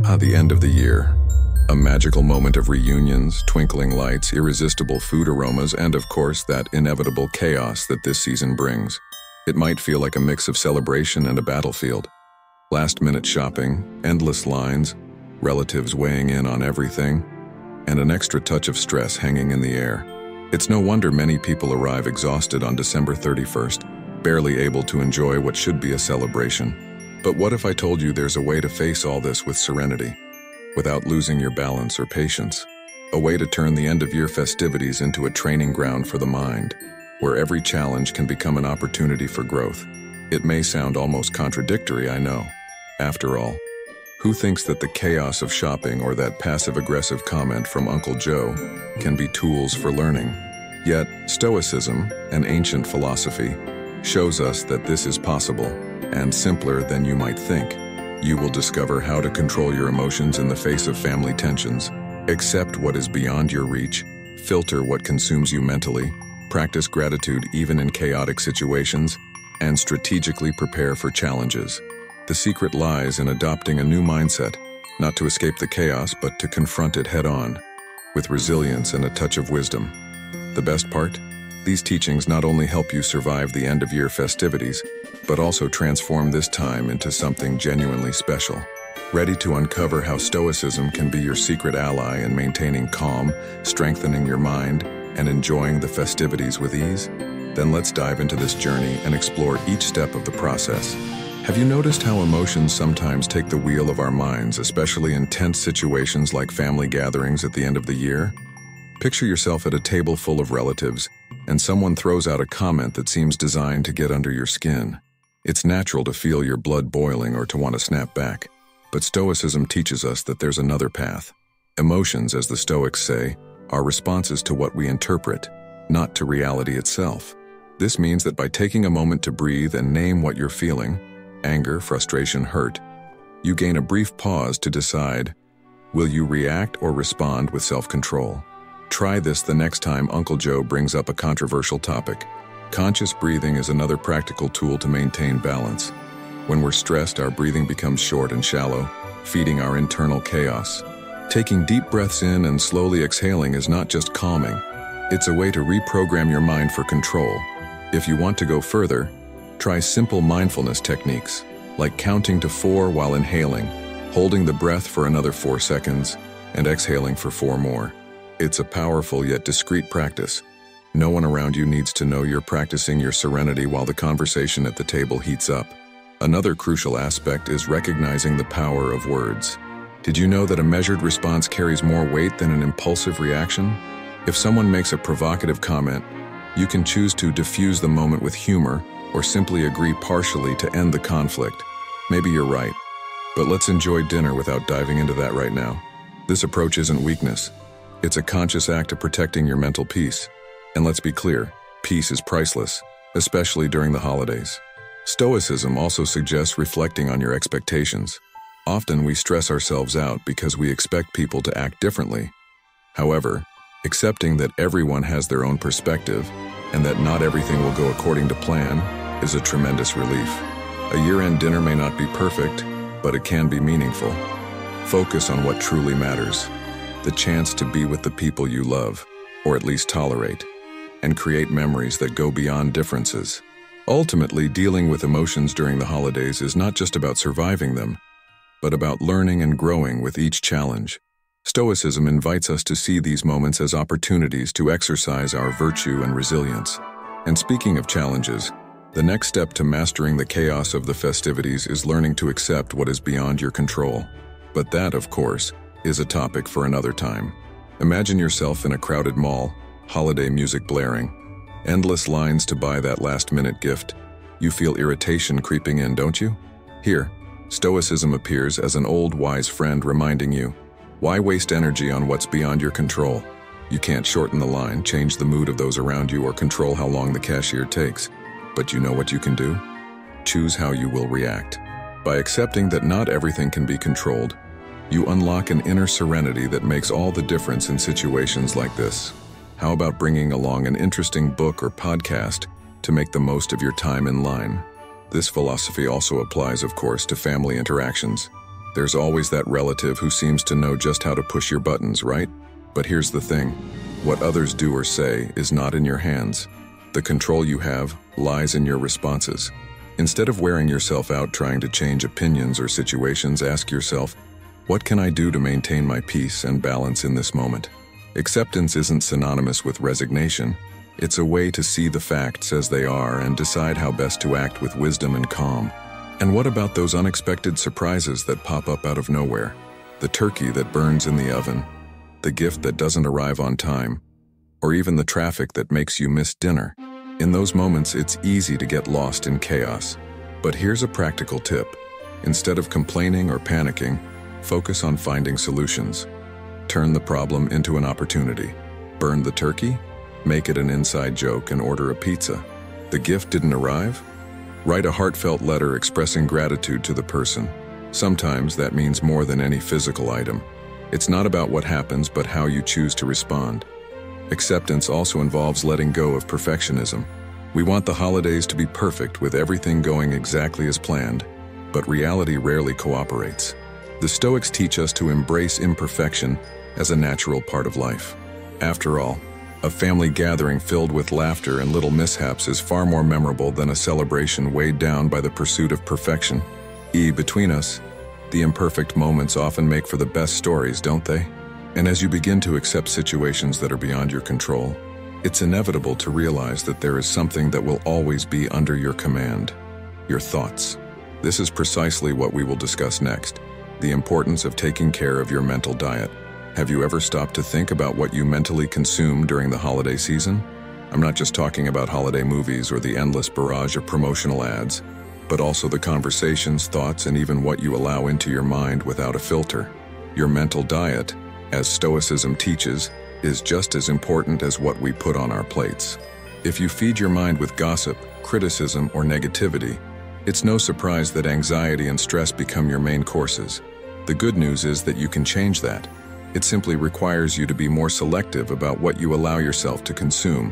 The end of the year. A magical moment of reunions, twinkling lights, irresistible food aromas, and of course, that inevitable chaos that this season brings. It might feel like a mix of celebration and a battlefield. Last-minute shopping, endless lines, relatives weighing in on everything, and an extra touch of stress hanging in the air. It's no wonder many people arrive exhausted on December 31st, barely able to enjoy what should be a celebration. But what if I told you there's a way to face all this with serenity, without losing your balance or patience? A way to turn the end-of-year festivities into a training ground for the mind, where every challenge can become an opportunity for growth. It may sound almost contradictory, I know. After all, who thinks that the chaos of shopping or that passive-aggressive comment from Uncle Joe can be tools for learning? Yet, Stoicism, an ancient philosophy, shows us that this is possible, and simpler than you might think. You will discover how to control your emotions in the face of family tensions, accept what is beyond your reach, filter what consumes you mentally, practice gratitude even in chaotic situations, and strategically prepare for challenges. The secret lies in adopting a new mindset, not to escape the chaos, but to confront it head-on, with resilience and a touch of wisdom. The best part? These teachings not only help you survive the end-of-year festivities, but also transform this time into something genuinely special. Ready to uncover how Stoicism can be your secret ally in maintaining calm, strengthening your mind, and enjoying the festivities with ease? Then let's dive into this journey and explore each step of the process. Have you noticed how emotions sometimes take the wheel of our minds, especially in tense situations like family gatherings at the end of the year? Picture yourself at a table full of relatives, and someone throws out a comment that seems designed to get under your skin. It's natural to feel your blood boiling or to want to snap back. But Stoicism teaches us that there's another path. Emotions, as the Stoics say, are responses to what we interpret, not to reality itself. This means that by taking a moment to breathe and name what you're feeling, anger, frustration, hurt, you gain a brief pause to decide, will you react or respond with self-control? Try this the next time Uncle Joe brings up a controversial topic. Conscious breathing is another practical tool to maintain balance. When we're stressed, our breathing becomes short and shallow, feeding our internal chaos. Taking deep breaths in and slowly exhaling is not just calming. It's a way to reprogram your mind for control. If you want to go further, try simple mindfulness techniques, like counting to 4 while inhaling, holding the breath for another 4 seconds, and exhaling for 4 more. It's a powerful yet discreet practice. No one around you needs to know you're practicing your serenity while the conversation at the table heats up. Another crucial aspect is recognizing the power of words. Did you know that a measured response carries more weight than an impulsive reaction? If someone makes a provocative comment, you can choose to diffuse the moment with humor or simply agree partially to end the conflict. Maybe you're right, but let's enjoy dinner without diving into that right now. This approach isn't weakness. It's a conscious act of protecting your mental peace. And let's be clear, peace is priceless, especially during the holidays. Stoicism also suggests reflecting on your expectations. Often we stress ourselves out because we expect people to act differently. However, accepting that everyone has their own perspective and that not everything will go according to plan is a tremendous relief. A year-end dinner may not be perfect, but it can be meaningful. Focus on what truly matters, the chance to be with the people you love, or at least tolerate, and create memories that go beyond differences. Ultimately, dealing with emotions during the holidays is not just about surviving them, but about learning and growing with each challenge. Stoicism invites us to see these moments as opportunities to exercise our virtue and resilience. And speaking of challenges, the next step to mastering the chaos of the festivities is learning to accept what is beyond your control. But that, of course, is a topic for another time. Imagine yourself in a crowded mall, holiday music blaring, endless lines to buy that last-minute gift. You feel irritation creeping in, don't you? Here, Stoicism appears as an old wise friend reminding you, why waste energy on what's beyond your control? You can't shorten the line, change the mood of those around you, or control how long the cashier takes. But you know what you can do? Choose how you will react. By accepting that not everything can be controlled, you unlock an inner serenity that makes all the difference in situations like this. How about bringing along an interesting book or podcast to make the most of your time in line? This philosophy also applies, of course, to family interactions. There's always that relative who seems to know just how to push your buttons, right? But here's the thing. What others do or say is not in your hands. The control you have lies in your responses. Instead of wearing yourself out trying to change opinions or situations, ask yourself, what can I do to maintain my peace and balance in this moment? Acceptance isn't synonymous with resignation. It's a way to see the facts as they are and decide how best to act with wisdom and calm. And what about those unexpected surprises that pop up out of nowhere? The turkey that burns in the oven, the gift that doesn't arrive on time, or even the traffic that makes you miss dinner. In those moments, it's easy to get lost in chaos. But here's a practical tip. Instead of complaining or panicking, focus on finding solutions. Turn the problem into an opportunity. Burn the turkey? Make it an inside joke and order a pizza. The gift didn't arrive? Write a heartfelt letter expressing gratitude to the person. Sometimes that means more than any physical item. It's not about what happens, but how you choose to respond. Acceptance also involves letting go of perfectionism. We want the holidays to be perfect with everything going exactly as planned, but reality rarely cooperates. The Stoics teach us to embrace imperfection as a natural part of life. After all, a family gathering filled with laughter and little mishaps is far more memorable than a celebration weighed down by the pursuit of perfection. Between us, the imperfect moments often make for the best stories, don't they? And as you begin to accept situations that are beyond your control, it's inevitable to realize that there is something that will always be under your command: your thoughts. This is precisely what we will discuss next: the importance of taking care of your mental diet. Have you ever stopped to think about what you mentally consume during the holiday season? I'm not just talking about holiday movies or the endless barrage of promotional ads, but also the conversations, thoughts, and even what you allow into your mind without a filter. Your mental diet, as Stoicism teaches, is just as important as what we put on our plates. If you feed your mind with gossip, criticism, or negativity, it's no surprise that anxiety and stress become your main courses. The good news is that you can change that. It simply requires you to be more selective about what you allow yourself to consume,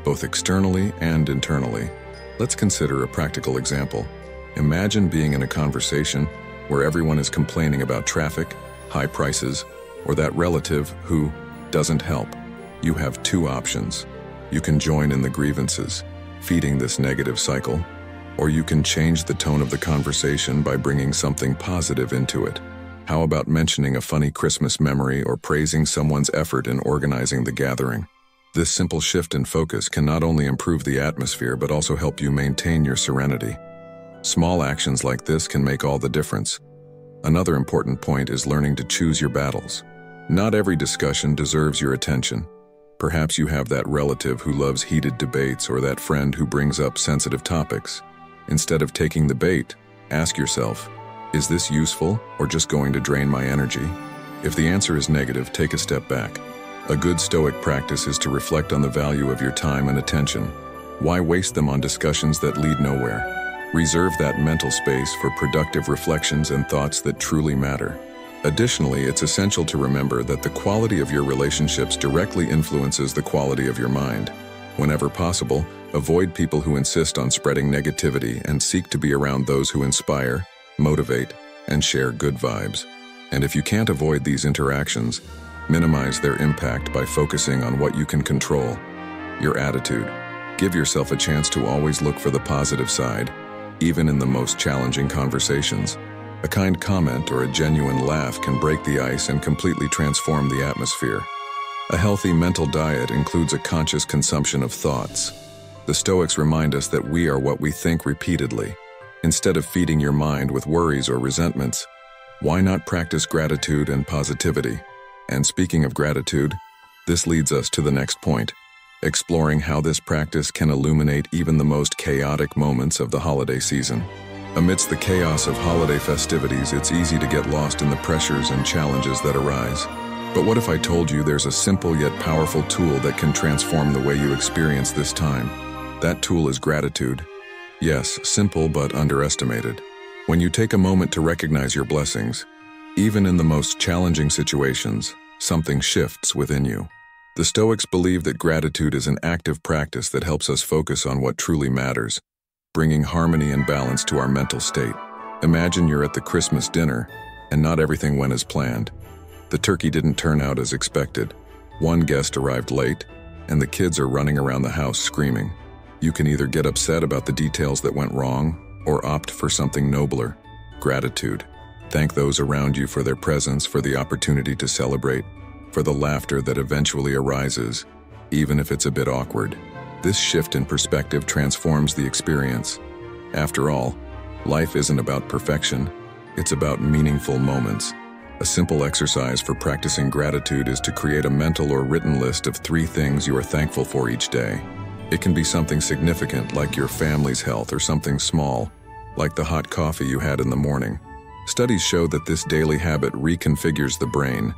both externally and internally. Let's consider a practical example. Imagine being in a conversation where everyone is complaining about traffic, high prices, or that relative who doesn't help. You have two options. You can join in the grievances, feeding this negative cycle, or you can change the tone of the conversation by bringing something positive into it. How about mentioning a funny Christmas memory or praising someone's effort in organizing the gathering? This simple shift in focus can not only improve the atmosphere but also help you maintain your serenity. Small actions like this can make all the difference. Another important point is learning to choose your battles. Not every discussion deserves your attention. Perhaps you have that relative who loves heated debates or that friend who brings up sensitive topics. Instead of taking the bait, ask yourself, is this useful or just going to drain my energy? If the answer is negative, take a step back. A good Stoic practice is to reflect on the value of your time and attention. Why waste them on discussions that lead nowhere? Reserve that mental space for productive reflections and thoughts that truly matter. Additionally, it's essential to remember that the quality of your relationships directly influences the quality of your mind. Whenever possible, avoid people who insist on spreading negativity and seek to be around those who inspire, motivate, and share good vibes. And if you can't avoid these interactions, minimize their impact by focusing on what you can control: your attitude. Give yourself a chance to always look for the positive side, even in the most challenging conversations. A kind comment or a genuine laugh can break the ice and completely transform the atmosphere. A healthy mental diet includes a conscious consumption of thoughts. The Stoics remind us that we are what we think repeatedly. Instead of feeding your mind with worries or resentments, why not practice gratitude and positivity? And speaking of gratitude, this leads us to the next point: exploring how this practice can illuminate even the most chaotic moments of the holiday season. Amidst the chaos of holiday festivities, it's easy to get lost in the pressures and challenges that arise. But what if I told you there's a simple yet powerful tool that can transform the way you experience this time? That tool is gratitude. Yes, simple but underestimated. When you take a moment to recognize your blessings, even in the most challenging situations, something shifts within you. The Stoics believe that gratitude is an active practice that helps us focus on what truly matters, bringing harmony and balance to our mental state. Imagine you're at the Christmas dinner, And not everything went as planned. The turkey didn't turn out as expected. One guest arrived late, and the kids are running around the house screaming. You can either get upset about the details that went wrong, or opt for something nobler: gratitude. Thank those around you for their presence, for the opportunity to celebrate, for the laughter that eventually arises, even if it's a bit awkward. This shift in perspective transforms the experience. After all, life isn't about perfection, it's about meaningful moments. A simple exercise for practicing gratitude is to create a mental or written list of 3 things you are thankful for each day. It can be something significant, like your family's health, or something small, like the hot coffee you had in the morning. Studies show that this daily habit reconfigures the brain,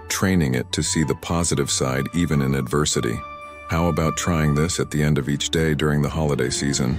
training it to see the positive side even in adversity. How about trying this at the end of each day during the holiday season?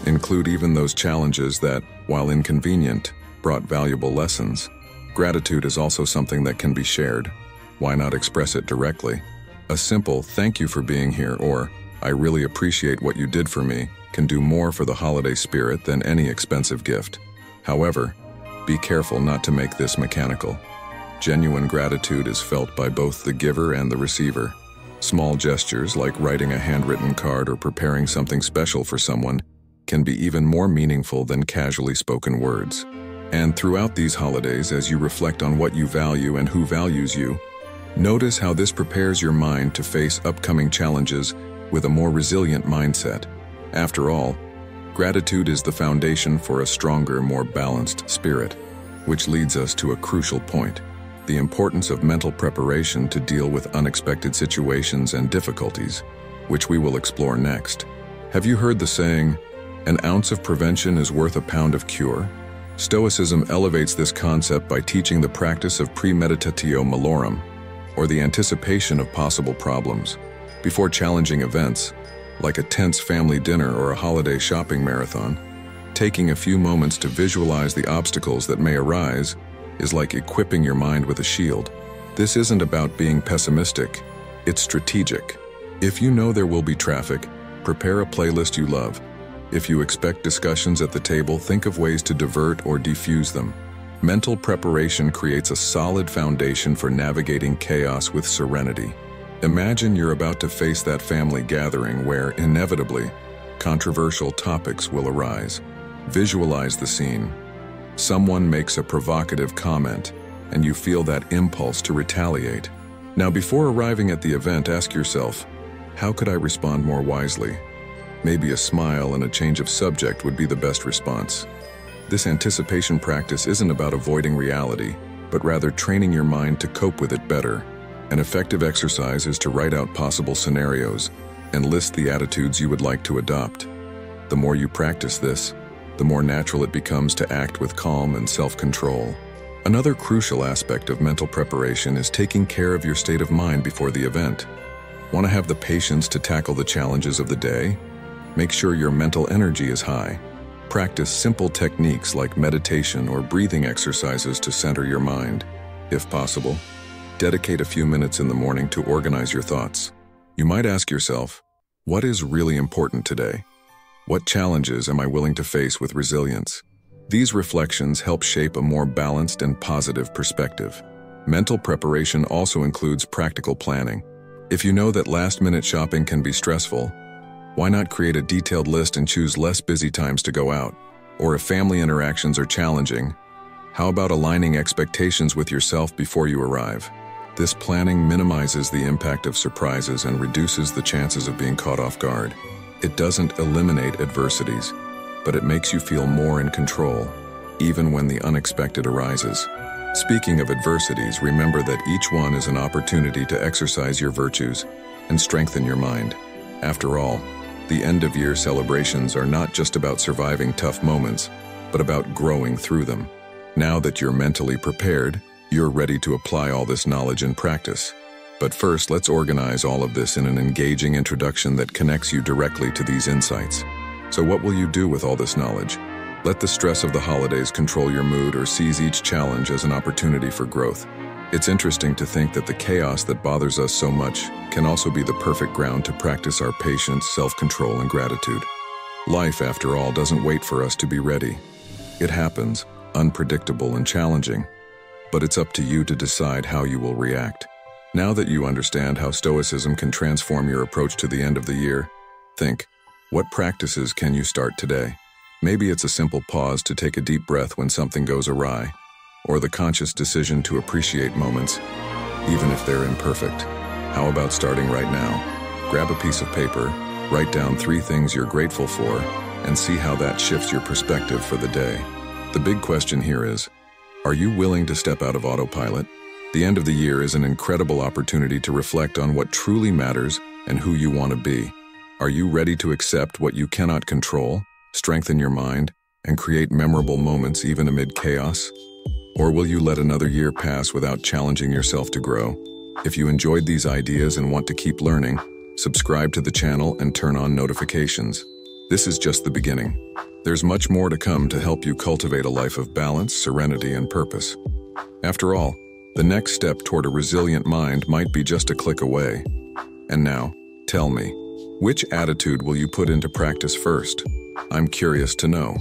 Include even those challenges that, while inconvenient, brought valuable lessons. Gratitude is also something that can be shared. Why not express it directly? A simple "thank you for being here" or "I really appreciate what you did for me" can do more for the holiday spirit than any expensive gift. However, be careful not to make this mechanical. Genuine gratitude is felt by both the giver and the receiver. Small gestures like writing a handwritten card or preparing something special for someone can be even more meaningful than casually spoken words. And throughout these holidays, as you reflect on what you value and who values you, notice how this prepares your mind to face upcoming challenges with a more resilient mindset. After all, gratitude is the foundation for a stronger, more balanced spirit, which leads us to a crucial point: the importance of mental preparation to deal with unexpected situations and difficulties, which we will explore next. Have you heard the saying, "An ounce of prevention is worth a pound of cure"? Stoicism elevates this concept by teaching the practice of premeditatio malorum, or the anticipation of possible problems. Before challenging events, like a tense family dinner or a holiday shopping marathon, taking a few moments to visualize the obstacles that may arise is like equipping your mind with a shield. This isn't about being pessimistic, it's strategic. If you know there will be traffic, prepare a playlist you love. If you expect discussions at the table, think of ways to divert or defuse them. Mental preparation creates a solid foundation for navigating chaos with serenity. Imagine you're about to face that family gathering where, inevitably, controversial topics will arise. Visualize the scene. Someone makes a provocative comment, and you feel that impulse to retaliate. Now, before arriving at the event, ask yourself, how could I respond more wisely? Maybe a smile and a change of subject would be the best response. This anticipation practice isn't about avoiding reality, but rather training your mind to cope with it better. An effective exercise is to write out possible scenarios and list the attitudes you would like to adopt. The more you practice this, the more natural it becomes to act with calm and self-control. Another crucial aspect of mental preparation is taking care of your state of mind before the event. Want to have the patience to tackle the challenges of the day? Make sure your mental energy is high. Practice simple techniques like meditation or breathing exercises to center your mind. If possible, dedicate a few minutes in the morning to organize your thoughts. You might ask yourself, what is really important today? What challenges am I willing to face with resilience? These reflections help shape a more balanced and positive perspective. Mental preparation also includes practical planning. If you know that last-minute shopping can be stressful, why not create a detailed list and choose less busy times to go out? Or if family interactions are challenging, how about aligning expectations with yourself before you arrive? This planning minimizes the impact of surprises and reduces the chances of being caught off guard. It doesn't eliminate adversities, but it makes you feel more in control, even when the unexpected arises. Speaking of adversities, remember that each one is an opportunity to exercise your virtues and strengthen your mind. After all, the end-of-year celebrations are not just about surviving tough moments, but about growing through them. Now that you're mentally prepared, you're ready to apply all this knowledge in practice. But first, let's organize all of this in an engaging introduction that connects you directly to these insights. So what will you do with all this knowledge? Let the stress of the holidays control your mood, or seize each challenge as an opportunity for growth. It's interesting to think that the chaos that bothers us so much can also be the perfect ground to practice our patience, self-control, and gratitude. Life, after all, doesn't wait for us to be ready. It happens, unpredictable and challenging, but it's up to you to decide how you will react. Now that you understand how Stoicism can transform your approach to the end of the year, think, what practices can you start today? Maybe it's a simple pause to take a deep breath when something goes awry, or the conscious decision to appreciate moments, even if they're imperfect. How about starting right now? Grab a piece of paper, write down 3 things you're grateful for, and see how that shifts your perspective for the day. The big question here is, are you willing to step out of autopilot? The end of the year is an incredible opportunity to reflect on what truly matters and who you want to be. Are you ready to accept what you cannot control, strengthen your mind, and create memorable moments even amid chaos? Or will you let another year pass without challenging yourself to grow? If you enjoyed these ideas and want to keep learning, subscribe to the channel and turn on notifications. This is just the beginning. There's much more to come to help you cultivate a life of balance, serenity, and purpose. After all, the next step toward a resilient mind might be just a click away. And now, tell me, which attitude will you put into practice first? I'm curious to know.